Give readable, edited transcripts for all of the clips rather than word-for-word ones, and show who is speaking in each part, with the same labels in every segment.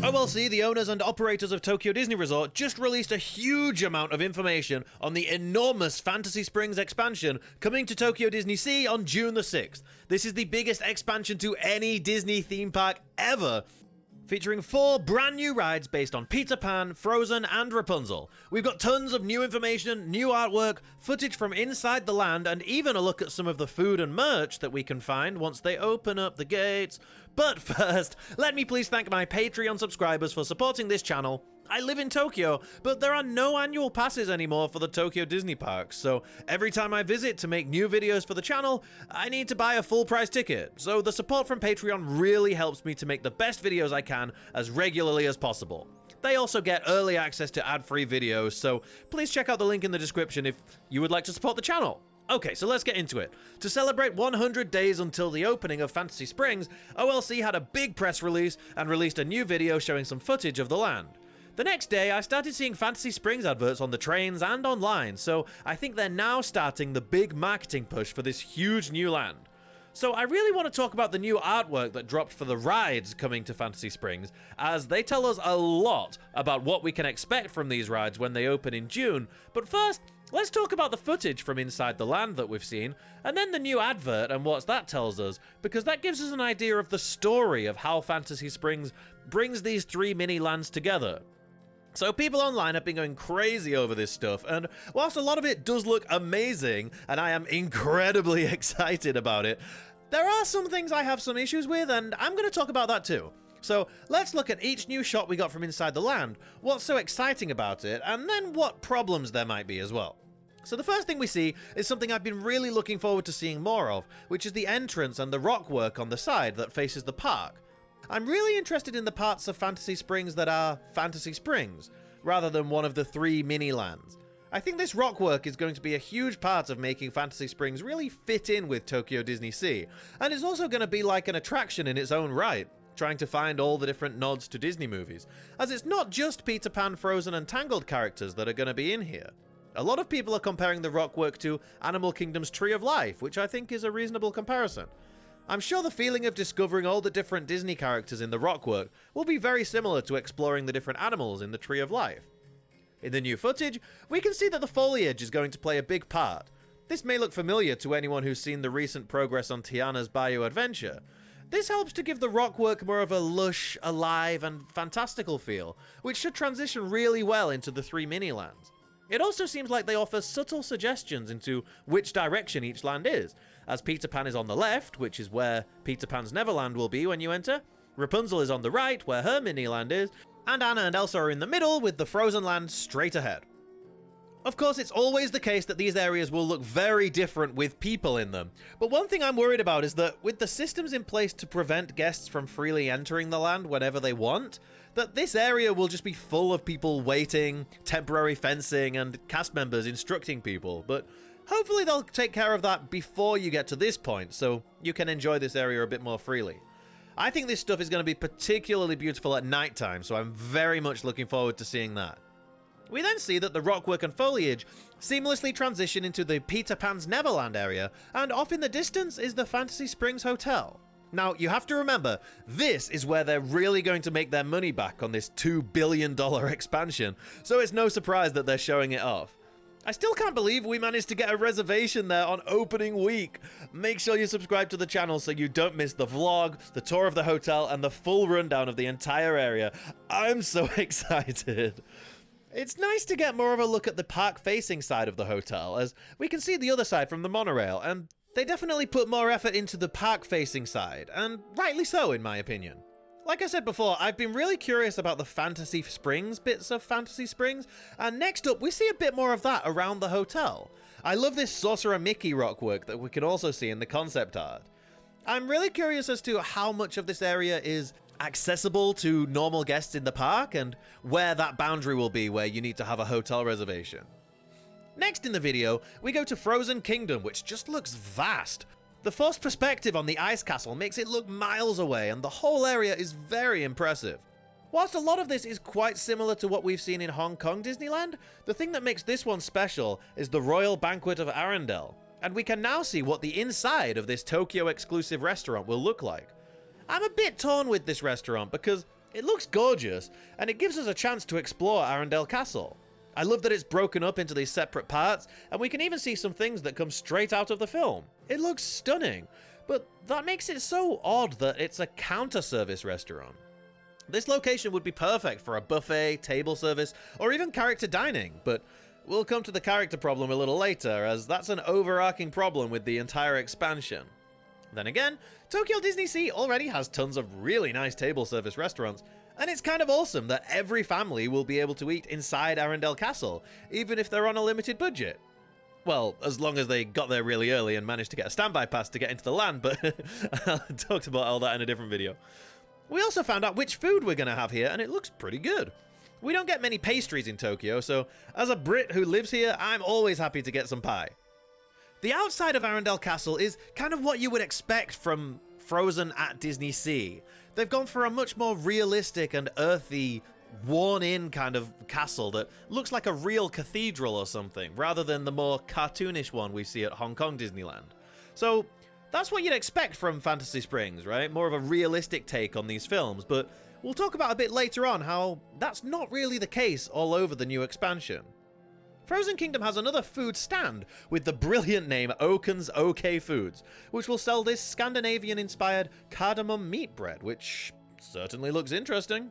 Speaker 1: OLC, the owners and operators of Tokyo Disney Resort, just released a huge amount of information on the enormous Fantasy Springs expansion coming to Tokyo DisneySea on June the 6th. This is the biggest expansion to any Disney theme park ever, featuring 4 brand new rides based on Peter Pan, Frozen, and Rapunzel. We've got tons of new information, new artwork, footage from inside the land, and even a look at some of the food and merch that we can find once they open up the gates. But first, let me please thank my Patreon subscribers for supporting this channel. I live in Tokyo, but there are no annual passes anymore for the Tokyo Disney parks, so every time I visit to make new videos for the channel, I need to buy a full price ticket. So the support from Patreon really helps me to make the best videos I can as regularly as possible. They also get early access to ad-free videos, so please check out the link in the description if you would like to support the channel. Okay, so let's get into it. To celebrate 100 days until the opening of Fantasy Springs, OLC had a big press release and released a new video showing some footage of the land. The next day, I started seeing Fantasy Springs adverts on the trains and online, so I think they're now starting the big marketing push for this huge new land. So I really want to talk about the new artwork that dropped for the rides coming to Fantasy Springs, as they tell us a lot about what we can expect from these rides when they open in June. But first, let's talk about the footage from inside the land that we've seen, and then the new advert and what that tells us, because that gives us an idea of the story of how Fantasy Springs brings these 3 mini lands together. So people online have been going crazy over this stuff, and whilst a lot of it does look amazing, and I am incredibly excited about it, there are some things I have some issues with, and I'm going to talk about that too. So let's look at each new shot we got from inside the land, what's so exciting about it, and then what problems there might be as well. So the first thing we see is something I've been really looking forward to seeing more of, which is the entrance and the rock work on the side that faces the park. I'm really interested in the parts of Fantasy Springs that are Fantasy Springs, rather than one of the 3 mini lands. I think this rock work is going to be a huge part of making Fantasy Springs really fit in with Tokyo DisneySea, and it's also going to be like an attraction in its own right, trying to find all the different nods to Disney movies, as it's not just Peter Pan, Frozen, and Tangled characters that are going to be in here. A lot of people are comparing the rock work to Animal Kingdom's Tree of Life, which I think is a reasonable comparison. I'm sure the feeling of discovering all the different Disney characters in the rock work will be very similar to exploring the different animals in the Tree of Life. In the new footage, we can see that the foliage is going to play a big part. This may look familiar to anyone who's seen the recent progress on Tiana's Bayou Adventure. This helps to give the rock work more of a lush, alive, and fantastical feel, which should transition really well into the 3 mini lands. It also seems like they offer subtle suggestions into which direction each land is, as Peter Pan is on the left, which is where Peter Pan's Neverland will be when you enter, Rapunzel is on the right, where her mini land is, and Anna and Elsa are in the middle, with the Frozen land straight ahead. Of course, it's always the case that these areas will look very different with people in them, but one thing I'm worried about is that with the systems in place to prevent guests from freely entering the land whenever they want, that this area will just be full of people waiting, temporary fencing, and cast members instructing people, but hopefully they'll take care of that before you get to this point, so you can enjoy this area a bit more freely. I think this stuff is going to be particularly beautiful at nighttime, so I'm very much looking forward to seeing that. We then see that the rockwork and foliage seamlessly transition into the Peter Pan's Neverland area, and off in the distance is the Fantasy Springs Hotel. Now, you have to remember, this is where they're really going to make their money back on this $2 billion expansion, so it's no surprise that they're showing it off. I still can't believe we managed to get a reservation there on opening week. Make sure you subscribe to the channel so you don't miss the vlog, the tour of the hotel, and the full rundown of the entire area. I'm so excited. It's nice to get more of a look at the park-facing side of the hotel, as we can see the other side from the monorail, and they definitely put more effort into the park-facing side, and rightly so in my opinion. Like I said before, I've been really curious about the Fantasy Springs bits of Fantasy Springs, and next up we see a bit more of that around the hotel. I love this Sorcerer Mickey rock work that we can also see in the concept art. I'm really curious as to how much of this area is accessible to normal guests in the park, and where that boundary will be where you need to have a hotel reservation. Next in the video, we go to Frozen Kingdom, which just looks vast. The forced perspective on the ice castle makes it look miles away, and the whole area is very impressive. Whilst a lot of this is quite similar to what we've seen in Hong Kong Disneyland, the thing that makes this one special is the Royal Banquet of Arendelle, and we can now see what the inside of this Tokyo exclusive restaurant will look like. I'm a bit torn with this restaurant because It looks gorgeous, and it gives us a chance to explore Arendelle Castle. I love that it's broken up into these separate parts, and we can even see some things that come straight out of the film. It looks stunning, but that makes it so odd that it's a counter-service restaurant. This location would be perfect for a buffet, table service, or even character dining, but we'll come to the character problem a little later, as that's an overarching problem with the entire expansion. Then again, Tokyo DisneySea already has tons of really nice table service restaurants, and it's kind of awesome that every family will be able to eat inside Arendelle Castle, even if they're on a limited budget. Well, as long as they got there really early and managed to get a standby pass to get into the land, but I talked about all that in a different video. We also found out which food we're going to have here, and it looks pretty good. We don't get many pastries in Tokyo, so as a Brit who lives here, I'm always happy to get some pie. The outside of Arendelle Castle is kind of what you would expect from Frozen at DisneySea. They've gone for a much more realistic and earthy, worn-in kind of castle that looks like a real cathedral or something, rather than the more cartoonish one we see at Hong Kong Disneyland. So that's what you'd expect from Fantasy Springs, right? More of a realistic take on these films, but we'll talk about a bit later on how that's not really the case all over the new expansion. Frozen Kingdom has another food stand with the brilliant name Oaken's OK Foods, which will sell this Scandinavian-inspired cardamom meat bread, which certainly looks interesting.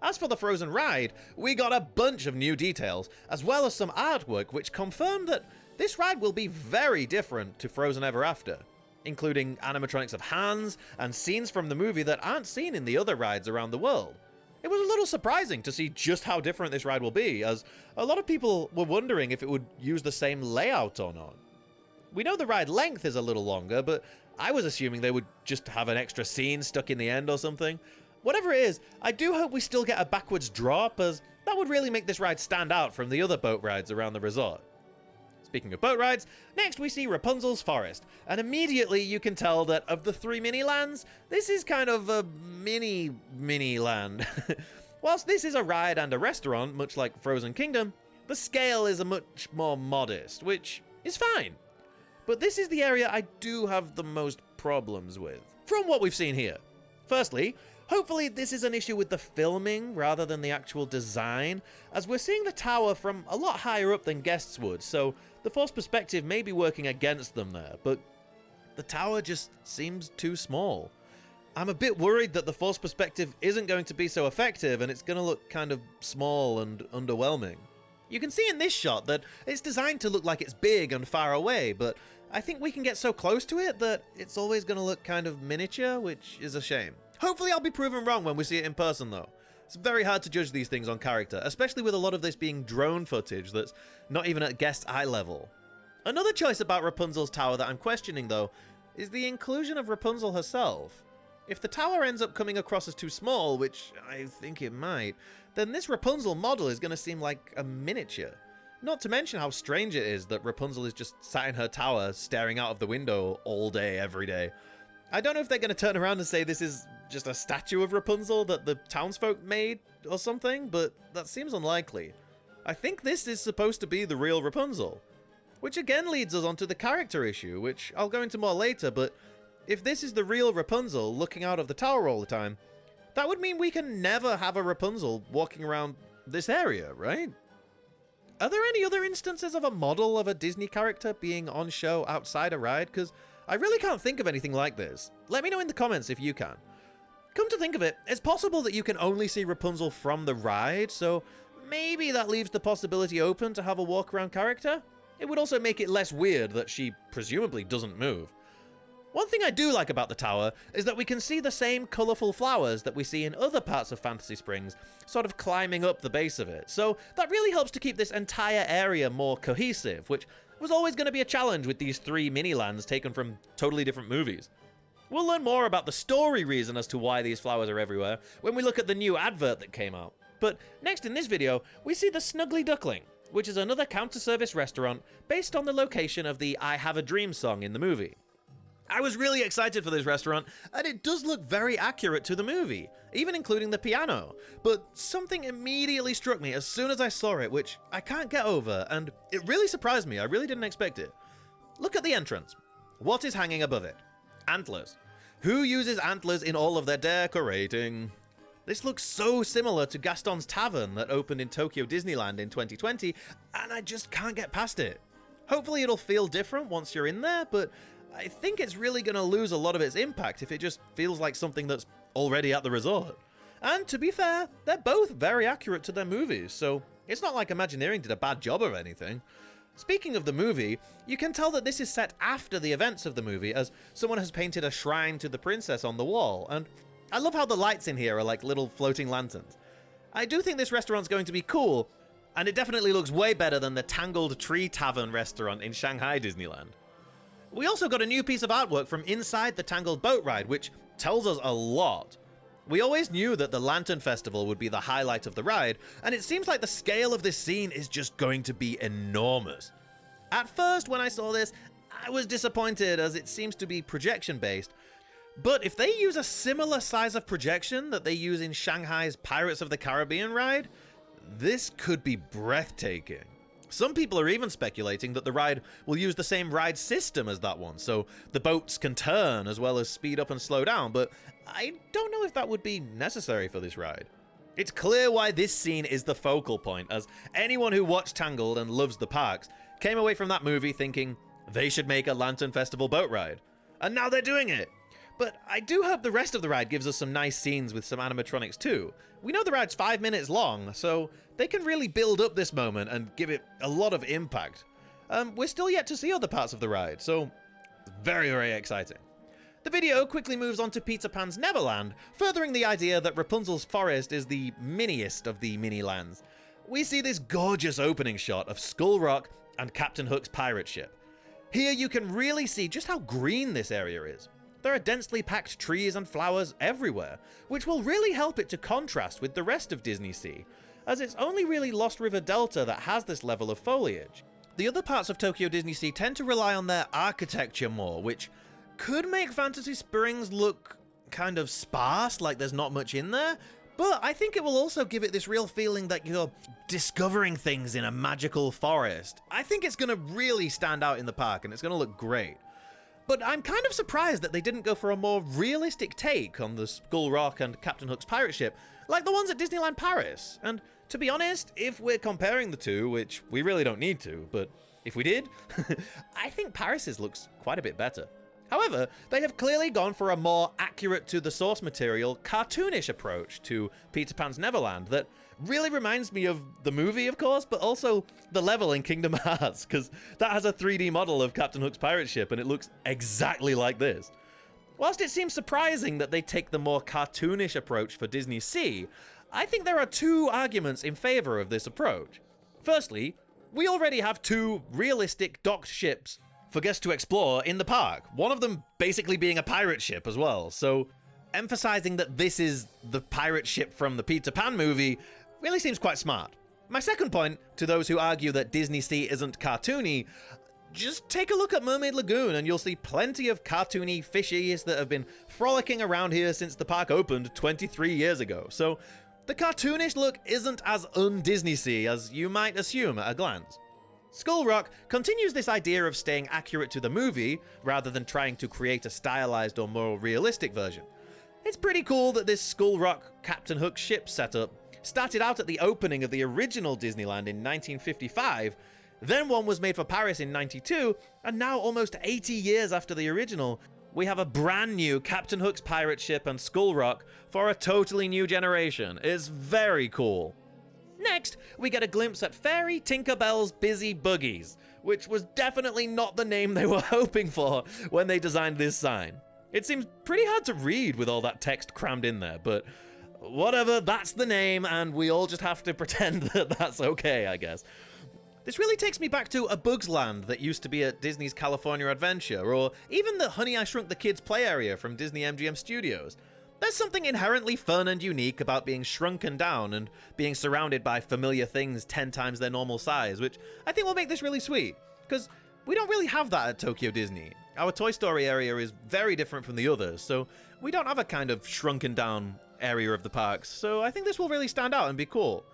Speaker 1: As for the Frozen ride, we got a bunch of new details, as well as some artwork which confirm that this ride will be very different to Frozen Ever After, including animatronics of Hans and scenes from the movie that aren't seen in the other rides around the world. It was a little surprising to see just how different this ride will be, as a lot of people were wondering if it would use the same layout or not. We know the ride length is a little longer, but I was assuming they would just have an extra scene stuck in the end or something. Whatever it is, I do hope we still get a backwards drop, as that would really make this ride stand out from the other boat rides around the resort. Speaking of boat rides, next we see Rapunzel's Forest, and immediately you can tell that of the 3 mini-lands, this is kind of a mini-land. Whilst this is a ride and a restaurant, much like Frozen Kingdom, the scale is a much more modest, which is fine. But this is the area I do have the most problems with, from what we've seen here. Firstly, hopefully this is an issue with the filming rather than the actual design, as we're seeing the tower from a lot higher up than guests would, so the forced perspective may be working against them there, but the tower just seems too small. I'm a bit worried that the forced perspective isn't going to be so effective and it's going to look kind of small and underwhelming. You can see in this shot that it's designed to look like it's big and far away, but I think we can get so close to it that it's always going to look kind of miniature, which is a shame. Hopefully I'll be proven wrong when we see it in person though. It's very hard to judge these things on character, especially with a lot of this being drone footage that's not even at guest eye level. Another choice about Rapunzel's tower that I'm questioning though, is the inclusion of Rapunzel herself. If the tower ends up coming across as too small, which I think it might, then this Rapunzel model is going to seem like a miniature. Not to mention how strange it is that Rapunzel is just sat in her tower staring out of the window all day, every day. I don't know if they're going to turn around and say this is just a statue of Rapunzel that the townsfolk made or something, but that seems unlikely. I think this is supposed to be the real Rapunzel. Which again leads us onto the character issue, which I'll go into more later, but if this is the real Rapunzel looking out of the tower all the time, that would mean we can never have a Rapunzel walking around this area, right? Are there any other instances of a model of a Disney character being on show outside a ride? Because I really can't think of anything like this. Let me know in the comments if you can. Come to think of it, it's possible that you can only see Rapunzel from the ride, so maybe that leaves the possibility open to have a walk-around character? It would also make it less weird that she presumably doesn't move. One thing I do like about the tower is that we can see the same colourful flowers that we see in other parts of Fantasy Springs, sort of climbing up the base of it, so that really helps to keep this entire area more cohesive, which was always going to be a challenge with these 3 mini-lands taken from totally different movies. We'll learn more about the story reason as to why these flowers are everywhere when we look at the new advert that came out. But next in this video, we see the Snuggly Duckling, which is another counter-service restaurant based on the location of the I Have a Dream song in the movie. I was really excited for this restaurant, and it does look very accurate to the movie, even including the piano. But something immediately struck me as soon as I saw it, which I can't get over, and it really surprised me. I really didn't expect it. Look at the entrance. What is hanging above it? Antlers. Who uses antlers in all of their decorating? This looks so similar to Gaston's Tavern that opened in Tokyo Disneyland in 2020, and I just can't get past it. Hopefully it'll feel different once you're in there, but I think it's really going to lose a lot of its impact if it just feels like something that's already at the resort. And to be fair, they're both very accurate to their movies, so it's not like Imagineering did a bad job of anything. Speaking of the movie, you can tell that this is set after the events of the movie, as someone has painted a shrine to the princess on the wall, and I love how the lights in here are like little floating lanterns. I do think this restaurant's going to be cool, and it definitely looks way better than the Tangled Tree Tavern restaurant in Shanghai Disneyland. We also got a new piece of artwork from inside the Tangled Boat Ride, which tells us a lot. We always knew that the Lantern Festival would be the highlight of the ride, and it seems like the scale of this scene is just going to be enormous. At first, when I saw this, I was disappointed as it seems to be projection-based, but if they use a similar size of projection that they use in Shanghai's Pirates of the Caribbean ride, this could be breathtaking. Some people are even speculating that the ride will use the same ride system as that one, so the boats can turn as well as speed up and slow down, but I don't know if that would be necessary for this ride. It's clear why this scene is the focal point, as anyone who watched Tangled and loves the parks came away from that movie thinking they should make a Lantern Festival boat ride. And now they're doing it! But I do hope the rest of the ride gives us some nice scenes with some animatronics too. We know the ride's 5 minutes long, so they can really build up this moment and give it a lot of impact. We're still yet to see other parts of the ride, so very, very exciting. The video quickly moves on to Peter Pan's Neverland, furthering the idea that Rapunzel's forest is the miniest of the mini-lands. We see this gorgeous opening shot of Skull Rock and Captain Hook's pirate ship. Here you can really see just how green this area is. There are densely packed trees and flowers everywhere, which will really help it to contrast with the rest of DisneySea, as it's only really Lost River Delta that has this level of foliage. The other parts of Tokyo DisneySea tend to rely on their architecture more, which could make Fantasy Springs look kind of sparse, like there's not much in there, but I think it will also give it this real feeling that you're discovering things in a magical forest. I think it's going to really stand out in the park, and it's going to look great. But I'm kind of surprised that they didn't go for a more realistic take on the Skull Rock and Captain Hook's pirate ship, like the ones at Disneyland Paris. And to be honest, if we're comparing the two, which we really don't need to, but if we did, I think Paris's looks quite a bit better. However, they have clearly gone for a more accurate to the source material, cartoonish approach to Peter Pan's Neverland that really reminds me of the movie, of course, but also the level in Kingdom Hearts, because that has a 3D model of Captain Hook's pirate ship and it looks exactly like this. Whilst it seems surprising that they take the more cartoonish approach for DisneySea, I think there are two arguments in favor of this approach. Firstly, we already have two realistic docked ships for guests to explore in the park, one of them basically being a pirate ship as well, so emphasizing that this is the pirate ship from the Peter Pan movie really seems quite smart. My second point, to those who argue that DisneySea isn't cartoony, just take a look at Mermaid Lagoon and you'll see plenty of cartoony fishies that have been frolicking around here since the park opened 23 years ago, so the cartoonish look isn't as un-DisneySea as you might assume at a glance. Skull Rock continues this idea of staying accurate to the movie, rather than trying to create a stylized or more realistic version. It's pretty cool that this Skull Rock Captain Hook ship setup started out at the opening of the original Disneyland in 1955, then one was made for Paris in 92, and now almost 80 years after the original, we have a brand new Captain Hook's pirate ship and Skull Rock for a totally new generation. It's very cool. Next, we get a glimpse at Fairy Tinkerbell's Busy Buggies, which was definitely not the name they were hoping for when they designed this sign. It seems pretty hard to read with all that text crammed in there, but whatever, that's the name, and we all just have to pretend that that's okay, I guess. This really takes me back to A Bug's Land that used to be at Disney's California Adventure, or even the Honey, I Shrunk the Kids play area from Disney MGM Studios. There's something inherently fun and unique about being shrunken down and being surrounded by familiar things 10 times their normal size, which I think will make this really sweet, because we don't really have that at Tokyo Disney. Our Toy Story area is very different from the others, so we don't have a kind of shrunken down area of the parks, so I think this will really stand out and be cool.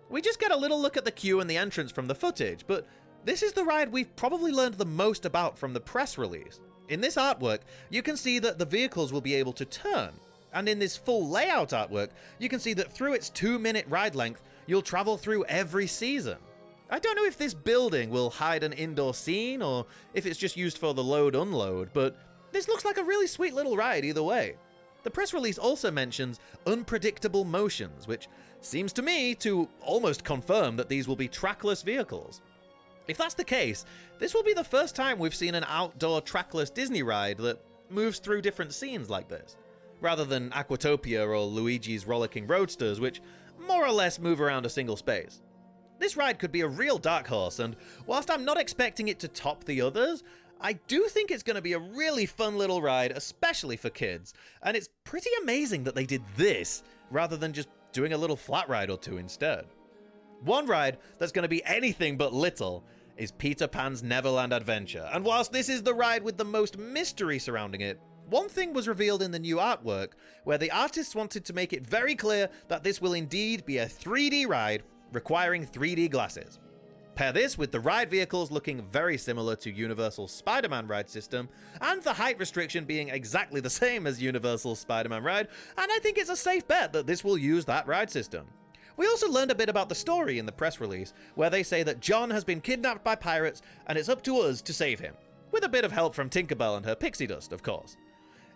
Speaker 1: We just get a little look at the queue and the entrance from the footage, but this is the ride we've probably learned the most about from the press release. In this artwork, you can see that the vehicles will be able to turn. And in this full layout artwork, you can see that through its 2-minute ride length, you'll travel through every season. I don't know if this building will hide an indoor scene or if it's just used for the load-unload, but this looks like a really sweet little ride either way. The press release also mentions unpredictable motions, which seems to me to almost confirm that these will be trackless vehicles. If that's the case, this will be the first time we've seen an outdoor trackless Disney ride that moves through different scenes like this, rather than Aquatopia or Luigi's Rollicking Roadsters, which more or less move around a single space. This ride could be a real dark horse, and whilst I'm not expecting it to top the others, I do think it's going to be a really fun little ride, especially for kids, and it's pretty amazing that they did this rather than just doing a little flat ride or two instead. One ride that's going to be anything but little is Peter Pan's Neverland Adventure, and whilst this is the ride with the most mystery surrounding it, one thing was revealed in the new artwork, where the artists wanted to make it very clear that this will indeed be a 3D ride requiring 3D glasses. Pair this with the ride vehicles looking very similar to Universal's Spider-Man ride system, and the height restriction being exactly the same as Universal's Spider-Man ride, and I think it's a safe bet that this will use that ride system. We also learned a bit about the story in the press release, where they say that John has been kidnapped by pirates and it's up to us to save him, with a bit of help from Tinkerbell and her pixie dust, of course.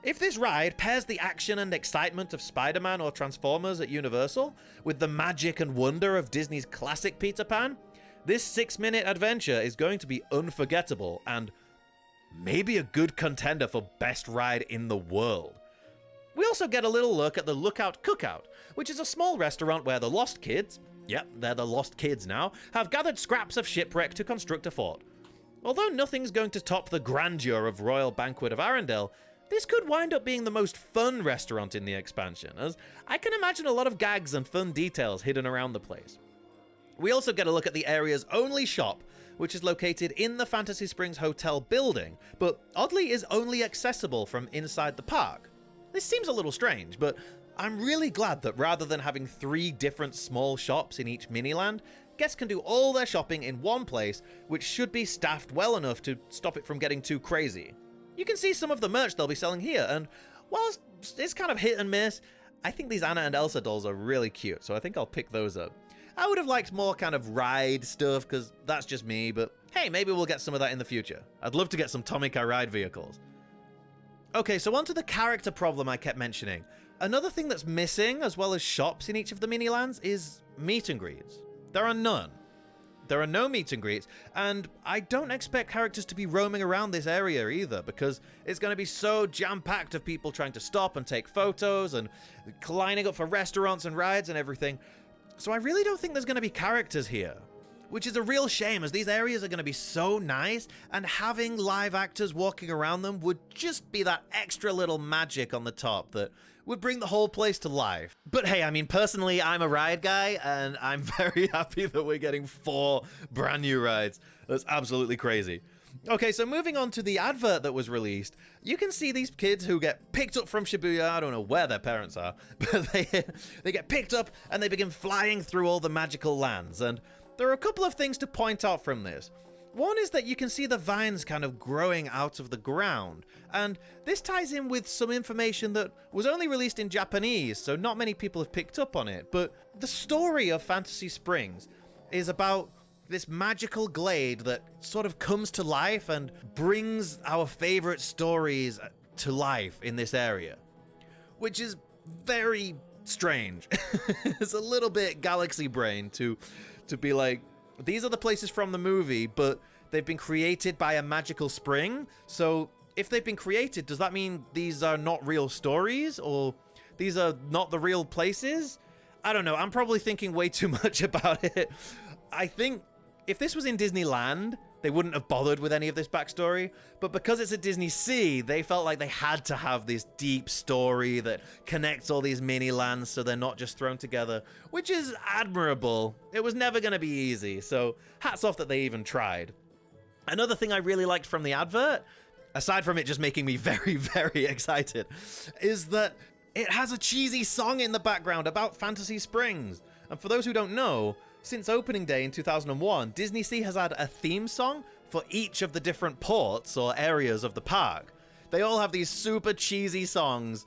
Speaker 1: If this ride pairs the action and excitement of Spider-Man or Transformers at Universal with the magic and wonder of Disney's classic Peter Pan, this 6-minute adventure is going to be unforgettable and maybe a good contender for best ride in the world. We also get a little look at the Lookout Cookout, which is a small restaurant where the Lost Kids, yep, they're the Lost Kids now, have gathered scraps of shipwreck to construct a fort. Although nothing's going to top the grandeur of Royal Banquet of Arendelle, this could wind up being the most fun restaurant in the expansion, as I can imagine a lot of gags and fun details hidden around the place. We also get a look at the area's only shop, which is located in the Fantasy Springs Hotel building, but oddly is only accessible from inside the park. This seems a little strange, but I'm really glad that rather than having 3 different small shops in each miniland, guests can do all their shopping in one place, which should be staffed well enough to stop it from getting too crazy. You can see some of the merch they'll be selling here, and whilst it's kind of hit and miss, I think these Anna and Elsa dolls are really cute, so I think I'll pick those up. I would have liked more kind of ride stuff, because that's just me, but hey, maybe we'll get some of that in the future. I'd love to get some Tomica ride vehicles. Okay, so onto the character problem I kept mentioning. Another thing that's missing, as well as shops in each of the mini-lands, is meet and greets. There are none. There are no meet and greets, and I don't expect characters to be roaming around this area either, because it's going to be so jam-packed of people trying to stop and take photos and lining up for restaurants and rides and everything. So I really don't think there's going to be characters here, which is a real shame, as these areas are going to be so nice, and having live actors walking around them would just be that extra little magic on the top that would bring the whole place to life. But hey, I mean, personally, I'm a ride guy, and I'm very happy that we're getting 4 brand new rides. That's absolutely crazy. Okay, so moving on to the advert that was released, you can see these kids who get picked up from Shibuya. I don't know where their parents are, but they get picked up and they begin flying through all the magical lands. And there are a couple of things to point out from this. One is that you can see the vines kind of growing out of the ground, and this ties in with some information that was only released in Japanese, so not many people have picked up on it. But the story of Fantasy Springs is about this magical glade that sort of comes to life and brings our favorite stories to life in this area, which is very strange. It's a little bit galaxy brain to be like, these are the places from the movie, but they've been created by a magical spring. So if they've been created, does that mean these are not real stories, or these are not the real places? I don't know. I'm probably thinking way too much about it. I think if this was in Disneyland, they wouldn't have bothered with any of this backstory, but because it's a DisneySea, they felt like they had to have this deep story that connects all these mini lands so they're not just thrown together, which is admirable. It was never going to be easy, so hats off that they even tried. Another thing I really liked from the advert, aside from it just making me very, very excited, is that it has a cheesy song in the background about Fantasy Springs. And for those who don't know, since opening day in 2001, DisneySea has had a theme song for each of the different ports or areas of the park. They all have these super cheesy songs.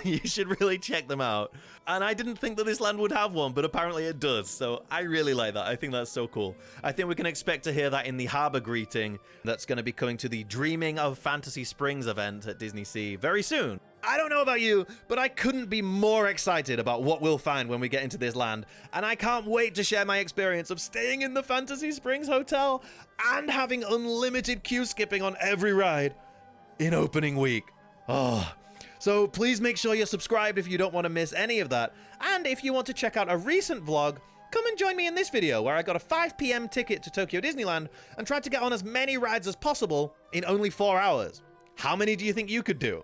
Speaker 1: You should really check them out. And I didn't think that this land would have one, but apparently it does. So I really like that. I think that's so cool. I think we can expect to hear that in the harbor greeting that's going to be coming to the Dreaming of Fantasy Springs event at DisneySea very soon. I don't know about you, but I couldn't be more excited about what we'll find when we get into this land, and I can't wait to share my experience of staying in the Fantasy Springs Hotel and having unlimited queue skipping on every ride in opening week. Oh, so please make sure you're subscribed if you don't want to miss any of that, and if you want to check out a recent vlog, come and join me in this video where I got a 5 p.m. ticket to Tokyo Disneyland and tried to get on as many rides as possible in only 4 hours. How many do you think you could do?